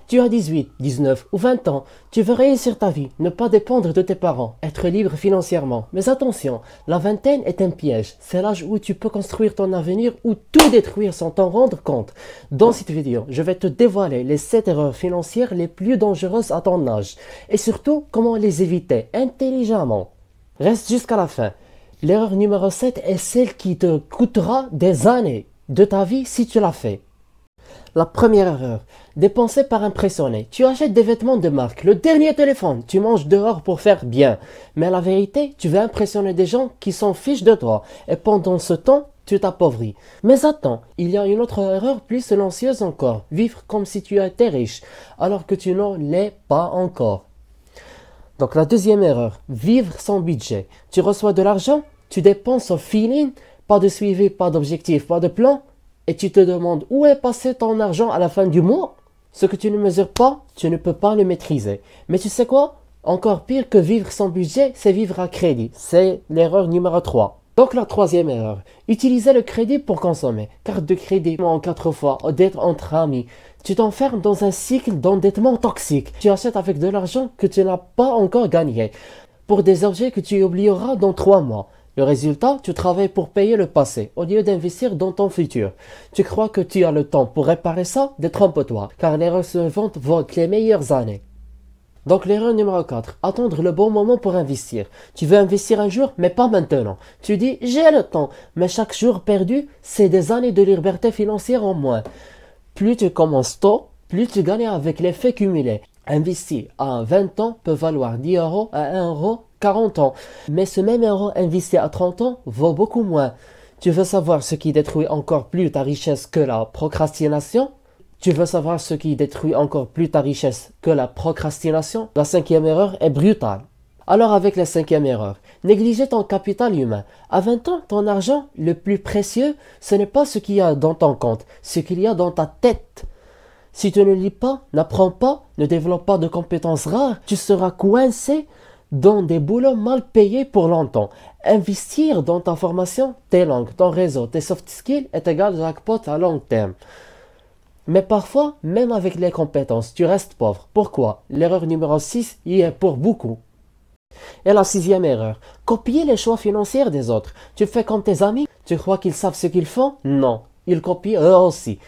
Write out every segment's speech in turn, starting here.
Tu as 18, 19 ou 20 ans, tu veux réussir ta vie, ne pas dépendre de tes parents, être libre financièrement. Mais attention, la vingtaine est un piège. C'est l'âge où tu peux construire ton avenir ou tout détruire sans t'en rendre compte. Dans cette vidéo, je vais te dévoiler les 7 erreurs financières les plus dangereuses à ton âge et surtout comment les éviter intelligemment. Reste jusqu'à la fin. L'erreur numéro 7 est celle qui te coûtera des années de ta vie si tu la fais. La première erreur, dépenser par impressionner. Tu achètes des vêtements de marque, le dernier téléphone, tu manges dehors pour faire bien. Mais la vérité, tu veux impressionner des gens qui s'en fichent de toi. Et pendant ce temps, tu t'appauvris. Mais attends, il y a une autre erreur plus silencieuse encore. Vivre comme si tu étais riche, alors que tu n'en l'es pas encore. Donc la deuxième erreur, vivre sans budget. Tu reçois de l'argent, tu dépenses au feeling, pas de suivi, pas d'objectif, pas de plan. Et tu te demandes où est passé ton argent à la fin du mois. Ce que tu ne mesures pas, tu ne peux pas le maîtriser. Mais tu sais quoi? Encore pire que vivre sans budget, c'est vivre à crédit. C'est l'erreur numéro 3. Donc la troisième erreur, utiliser le crédit pour consommer. Carte de crédit en 4 fois, dette entre amis. Tu t'enfermes dans un cycle d'endettement toxique. Tu achètes avec de l'argent que tu n'as pas encore gagné. Pour des objets que tu oublieras dans 3 mois. Le résultat, tu travailles pour payer le passé, au lieu d'investir dans ton futur. Tu crois que tu as le temps pour réparer ça? Détrompe-toi, car l'erreur suivante vaut les meilleures années. Donc l'erreur numéro 4, attendre le bon moment pour investir. Tu veux investir un jour, mais pas maintenant. Tu dis, j'ai le temps, mais chaque jour perdu, c'est des années de liberté financière en moins. Plus tu commences tôt, plus tu gagnes avec l'effet cumulé. Investi à 20 ans peut valoir 10 euros à 1 euro 40 ans. Mais ce même euro investi à 30 ans vaut beaucoup moins. Tu veux savoir ce qui détruit encore plus ta richesse que la procrastination? Tu veux savoir ce qui détruit encore plus ta richesse que la procrastination? La cinquième erreur est brutale. Alors avec la cinquième erreur, négliger ton capital humain. À 20 ans, ton argent le plus précieux, ce n'est pas ce qu'il y a dans ton compte, ce qu'il y a dans ta tête. Si tu ne lis pas, n'apprends pas, ne développes pas de compétences rares, tu seras coincé dans des boulots mal payés pour longtemps. Investir dans ta formation, tes langues, ton réseau, tes soft skills est égal jackpot à long terme. Mais parfois, même avec les compétences, tu restes pauvre. Pourquoi? L'erreur numéro 6 y est pour beaucoup. Et la sixième erreur, copier les choix financiers des autres. Tu fais comme tes amis, tu crois qu'ils savent ce qu'ils font? Non, ils copient eux aussi.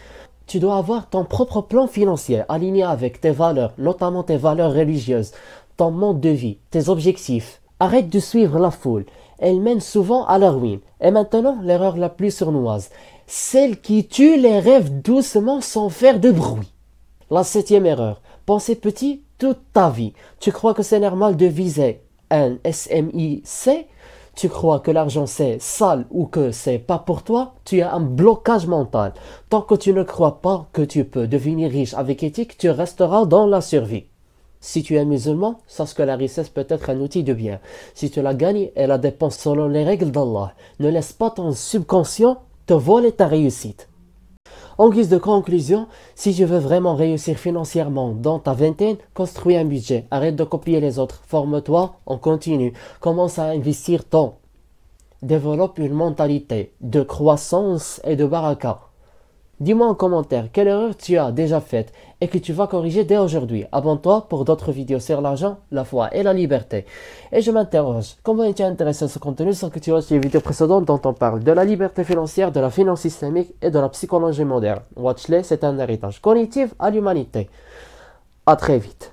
Tu dois avoir ton propre plan financier aligné avec tes valeurs, notamment tes valeurs religieuses, ton mode de vie, tes objectifs. Arrête de suivre la foule. Elle mène souvent à la ruine. Et maintenant, l'erreur la plus sournoise. Celle qui tue les rêves doucement sans faire de bruit. La septième erreur. Penser petit toute ta vie. Tu crois que c'est normal de viser un SMIC? Tu crois que l'argent c'est sale ou que c'est pas pour toi? Tu as un blocage mental. Tant que tu ne crois pas que tu peux devenir riche avec éthique, tu resteras dans la survie. Si tu es musulman, sache que la richesse peut être un outil de bien. Si tu la gagnes et la dépenses selon les règles d'Allah, ne laisse pas ton subconscient te voler ta réussite. En guise de conclusion, si tu veux vraiment réussir financièrement dans ta vingtaine, construis un budget, arrête de copier les autres, forme-toi en continu, commence à investir tôt. Développe une mentalité de croissance et de baraka. Dis-moi en commentaire quelle erreur tu as déjà faite et que tu vas corriger dès aujourd'hui. Abonne-toi pour d'autres vidéos sur l'argent, la foi et la liberté. Et je m'interroge, comment es-tu intéressé à ce contenu sans que tu watches les vidéos précédentes dont on parle de la liberté financière, de la finance islamique et de la psychologie moderne. Watch-les, c'est un héritage cognitif à l'humanité. À très vite.